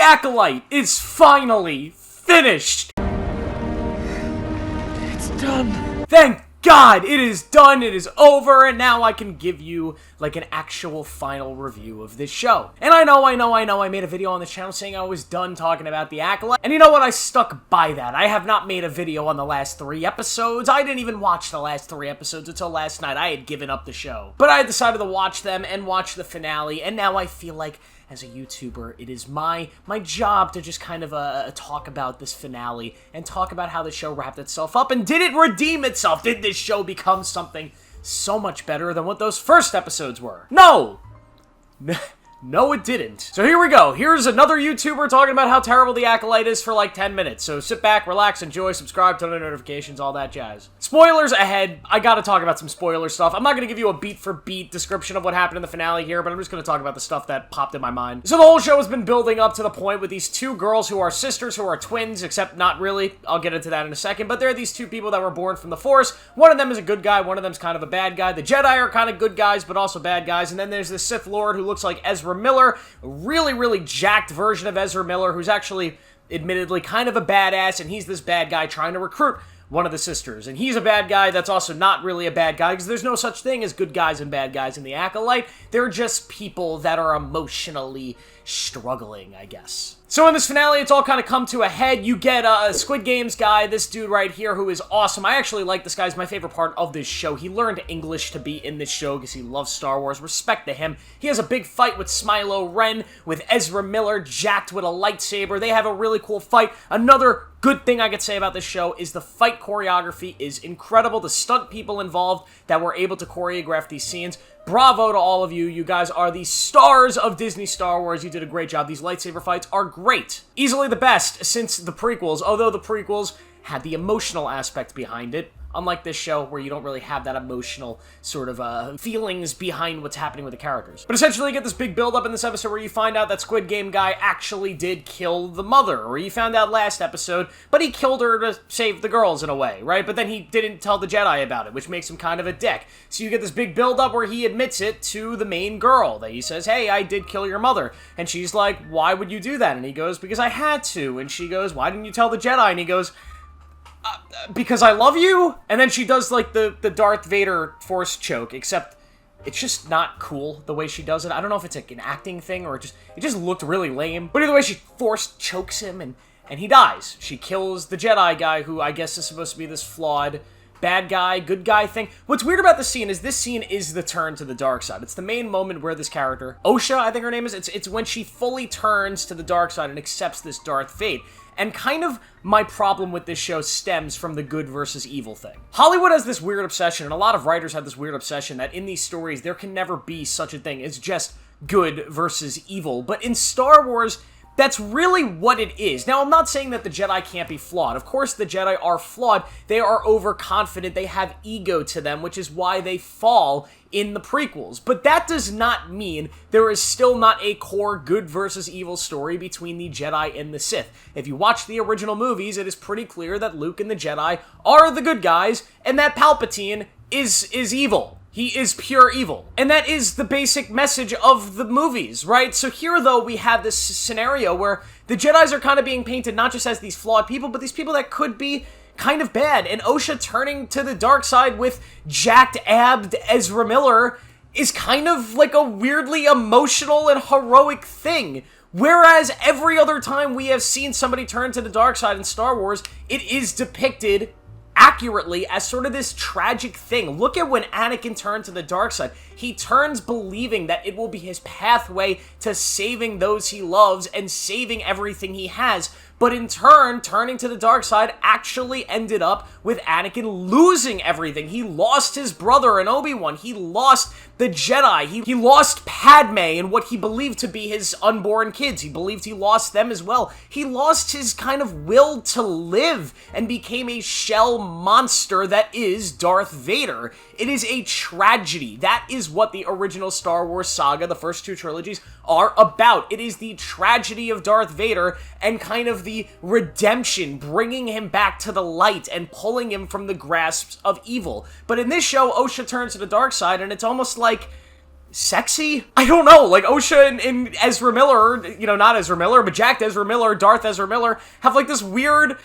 Acolyte is finally finished! It's done. Thank God! It is done, it is over, and now I can give you, like, an actual final review of this show. And I know, I made a video on this channel saying I was done talking about the Acolyte, and you know what? I stuck by that. I have not made a video on the last 3 episodes. I didn't even watch the last 3 episodes until last night. I had given up the show. But I decided to watch them and watch the finale, and now I feel like, as a YouTuber, it is my job to just kind of talk about this finale and talk about how the show wrapped itself up, and did it redeem itself? Did this show become something so much better than what those first episodes were? No! No, it didn't. So here we go. Here's another YouTuber talking about how terrible the Acolyte is for like 10 minutes. So sit back, relax, enjoy, subscribe, turn on notifications, all that jazz. Spoilers ahead. I gotta talk about some spoiler stuff. I'm not gonna give you a beat-for-beat description of what happened in the finale here, but I'm just gonna talk about the stuff that popped in my mind. So the whole show has been building up to the point with these 2 girls who are sisters, who are twins, except not really. I'll get into that in a second, but there are these 2 people that were born from the Force. One of them is a good guy, one of them's kind of a bad guy. The Jedi are kind of good guys, but also bad guys, and then there's this Sith Lord who looks like Ezra Miller, a really jacked version of Ezra Miller, who's actually, admittedly, kind of a badass, and he's this bad guy trying to recruit one of the sisters. And he's a bad guy that's also not really a bad guy, because there's no such thing as good guys and bad guys in the Acolyte. They're just people that are emotionally struggling, I guess. So in this finale, it's all kind of come to a head. You get a Squid Games guy, this dude right here, who is awesome. I actually like this guy. He's my favorite part of this show. He learned English to be in this show because he loves Star Wars. Respect to him. He has a big fight with Smilo Ren, with Ezra Miller jacked with a lightsaber. They have a really cool fight. Another good thing I could say about this show is the fight choreography is incredible. The stunt people involved that were able to choreograph these scenes, bravo to all of you. You guys are the stars of Disney Star Wars. You did a great job. These lightsaber fights are great. Easily the best since the prequels, although the prequels had the emotional aspect behind it. Unlike this show, where you don't really have that emotional sort of feelings behind what's happening with the characters. But essentially, you get this big build-up in this episode where you find out that Squid Game guy actually did kill the mother, or you found out last episode, but he killed her to save the girls in a way, right? But then he didn't tell the Jedi about it, which makes him kind of a dick. So you get this big build-up where he admits it to the main girl, that he says, hey, I did kill your mother. And she's like, why would you do that? And he goes, because I had to. And she goes, why didn't you tell the Jedi? And he goes, because I love you? And then she does, like, the Darth Vader force choke, except it's just not cool the way she does it. I don't know if it's, like, an acting thing or it just looked really lame. But either way, she force chokes him, and he dies. She kills the Jedi guy, who I guess is supposed to be this flawed bad guy, good guy thing. What's weird about this scene is the turn to the dark side. It's the main moment where this character, Osha, I think her name is, it's when she fully turns to the dark side and accepts this Darth fate. And kind of my problem with this show stems from the good versus evil thing. Hollywood has this weird obsession, and a lot of writers have this weird obsession, that in these stories, there can never be such a thing. It's just good versus evil. But in Star Wars, that's really what it is. Now, I'm not saying that the Jedi can't be flawed. Of course, the Jedi are flawed. They are overconfident. They have ego to them, which is why they fall in the prequels. But that does not mean there is still not a core good versus evil story between the Jedi and the Sith. If you watch the original movies, it is pretty clear that Luke and the Jedi are the good guys, and that Palpatine is evil. He is pure evil. And that is the basic message of the movies, right? So here, though, we have this scenario where the Jedis are kind of being painted not just as these flawed people, but these people that could be kind of bad. And Osha turning to the dark side with jacked-abbed Ezra Miller is kind of like a weirdly emotional and heroic thing. Whereas every other time we have seen somebody turn to the dark side in Star Wars, it is depicted accurately as sort of this tragic thing. Look at when Anakin turned to the dark side. He turns believing that it will be his pathway to saving those he loves and saving everything he has. But in turn, turning to the dark side actually ended up with Anakin losing everything. He lost his brother in Obi-Wan. He lost the Jedi. He lost Padme and what he believed to be his unborn kids. He believed he lost them as well. He lost his kind of will to live and became a shell monster that is Darth Vader. It is a tragedy. That is what the original Star Wars saga, the first 2 trilogies, are about. It is the tragedy of Darth Vader and kind of the redemption, bringing him back to the light and pulling him from the grasps of evil. But in this show, Osha turns to the dark side, and it's almost like sexy? I don't know, like, Osha and Ezra Miller, you know, not Ezra Miller, but Jack Ezra Miller, Darth Ezra Miller, have, like, this weird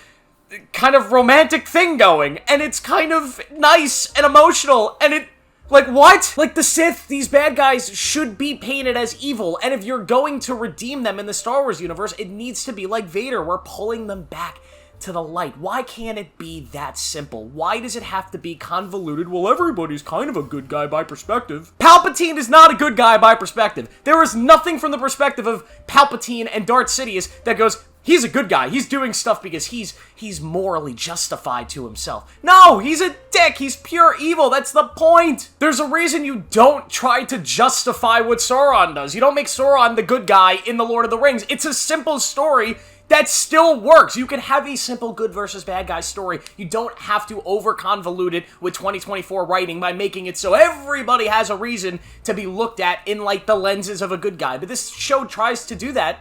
kind of romantic thing going, and it's kind of nice and emotional, and it, like, what? Like, the Sith, these bad guys, should be painted as evil, and if you're going to redeem them in the Star Wars universe, it needs to be like Vader. We're pulling them back to the light. Why can't it be that simple? Why does it have to be convoluted? Well, everybody's kind of a good guy by perspective. Palpatine is not a good guy by perspective. There is nothing from the perspective of Palpatine and Darth Sidious that goes, he's a good guy. He's doing stuff because he's morally justified to himself. No, he's a dick. He's pure evil. That's the point. There's a reason you don't try to justify what Sauron does. You don't make Sauron the good guy in The Lord of the Rings. It's a simple story that still works. You can have a simple good versus bad guy story. You don't have to over-convolute it with 2024 writing by making it so everybody has a reason to be looked at in, like, the lenses of a good guy. But this show tries to do that,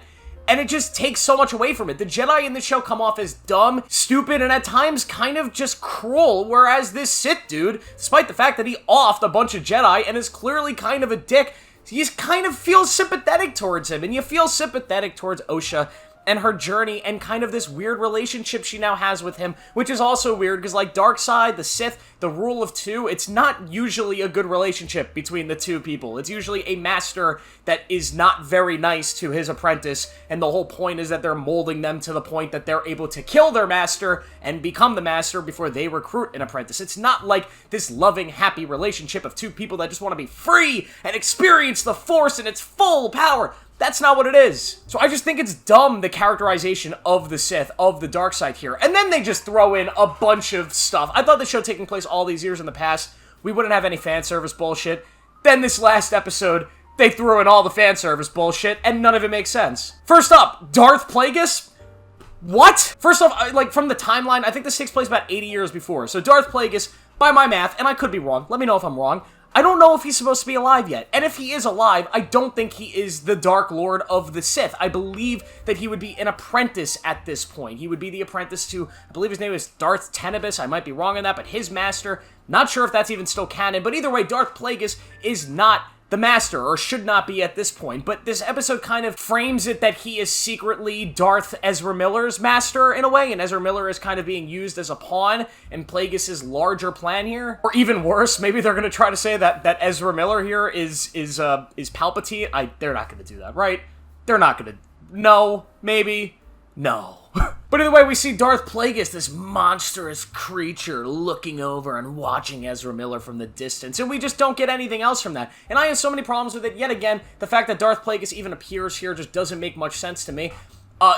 and it just takes so much away from it. The Jedi in the show come off as dumb, stupid, and at times kind of just cruel, whereas this Sith dude, despite the fact that he offed a bunch of Jedi and is clearly kind of a dick, you kind of feel sympathetic towards him, and you feel sympathetic towards Osha and her journey and kind of this weird relationship she now has with him, which is also weird because, like, Darkseid, the Sith, the rule of two, it's not usually a good relationship between the two people. It's usually a master that is not very nice to his apprentice, and the whole point is that they're molding them to the point that they're able to kill their master and become the master before they recruit an apprentice. It's not like this loving, happy relationship of two people that just want to be free and experience the Force in its full power. That's not what it is. So I just think it's dumb, the characterization of the Sith, of the dark side here. And then they just throw in a bunch of stuff. I thought the show taking place all these years in the past, we wouldn't have any fan service bullshit. Then this last episode, they threw in all the fan service bullshit, and none of it makes sense. First up, Darth Plagueis? What? First off, like, from the timeline, I think this takes place about 80 years before. So Darth Plagueis, by my math, and I could be wrong, let me know if I'm wrong, I don't know if he's supposed to be alive yet. And if he is alive, I don't think he is the Dark Lord of the Sith. I believe that he would be an apprentice at this point. He would be the apprentice to, I believe his name is Darth Tenebris. I might be wrong on that, but his master, not sure if that's even still canon. But either way, Darth Plagueis is not the master, or should not be at this point, but this episode kind of frames it that he is secretly Darth Ezra Miller's master in a way, and Ezra Miller is kind of being used as a pawn in Plagueis' larger plan here. Or even worse, maybe they're gonna try to say that Ezra Miller here is Palpatine. They're not gonna do that, right? They're not gonna. No, maybe, no. But either way, we see Darth Plagueis, this monstrous creature, looking over and watching Ezra Miller from the distance, and we just don't get anything else from that. And I have so many problems with it. Yet again, the fact that Darth Plagueis even appears here just doesn't make much sense to me.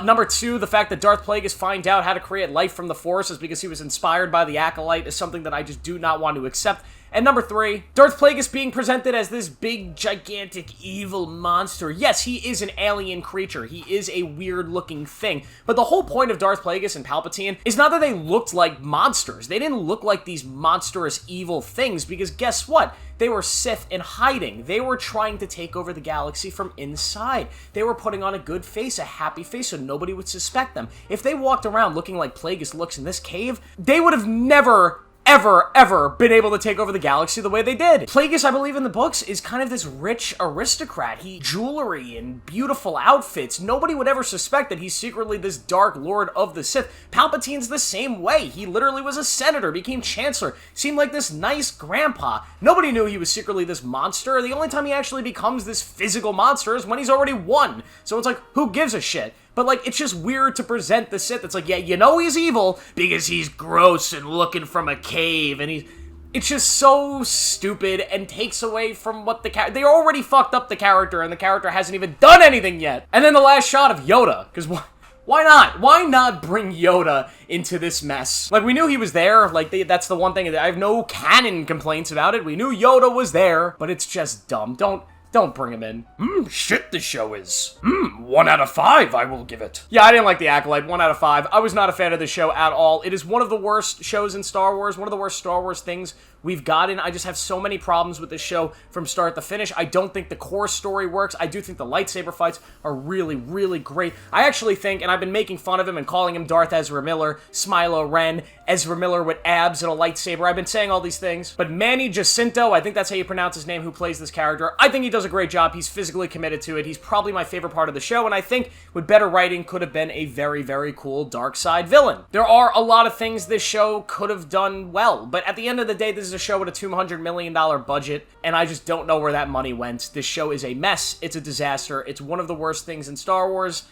Number two, the fact that Darth Plagueis finds out how to create life from the Force is because he was inspired by the Acolyte is something that I just do not want to accept. And number three, Darth Plagueis being presented as this big, gigantic, evil monster. Yes, he is an alien creature. He is a weird-looking thing. But the whole point of Darth Plagueis and Palpatine is not that they looked like monsters. They didn't look like these monstrous, evil things, because guess what? They were Sith in hiding. They were trying to take over the galaxy from inside. They were putting on a good face, a happy face, so nobody would suspect them. If they walked around looking like Plagueis looks in this cave, they would have never ever been able to take over the galaxy the way they did. Plagueis, I believe in the books, is kind of this rich aristocrat. He jewelry and beautiful outfits. Nobody would ever suspect that he's secretly this Dark Lord of the Sith. Palpatine's the same way. He literally was a senator, became chancellor, seemed like this nice grandpa. Nobody knew he was secretly this monster. The only time he actually becomes this physical monster is when he's already won. So it's like, who gives a shit? But, like, it's just weird to present the Sith. It's like, yeah, you know he's evil because he's gross and looking from a cave, and it's just so stupid and takes away from what they already fucked up the character, and the character hasn't even done anything yet. And then the last shot of Yoda, because why not? Why not bring Yoda into this mess? Like, we knew he was there. Like, that's the one thing. I have no canon complaints about it. We knew Yoda was there, but it's just dumb. Don't bring him in. Shit this show is. 1 out of 5 I will give it. Yeah, I didn't like The Acolyte. 1 out of 5. I was not a fan of the show at all. It is one of the worst shows in Star Wars, one of the worst Star Wars things we've gotten. I just have so many problems with this show from start to finish. I don't think the core story works. I do think the lightsaber fights are really, really great. I actually think, and I've been making fun of him and calling him Darth Ezra Miller, Smilo Ren, Ezra Miller with abs and a lightsaber. I've been saying all these things. But Manny Jacinto, I think that's how you pronounce his name, who plays this character, I think he does a great job. He's physically committed to it. He's probably my favorite part of the show, and I think with better writing could have been a very, very cool dark side villain. There are a lot of things this show could have done well, but at the end of the day, this is a show with a $200 million budget, and I just don't know where that money went. This show is a mess. It's a disaster. It's one of the worst things in Star Wars,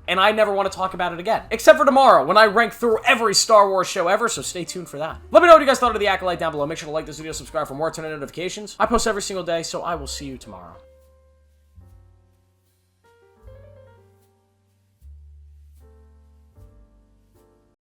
and I never want to talk about it again. Except for tomorrow, when I rank through every Star Wars show ever, so stay tuned for that. Let me know what you guys thought of The Acolyte down below. Make sure to like this video, subscribe for more, turn on notifications. I post every single day, so I will see you tomorrow.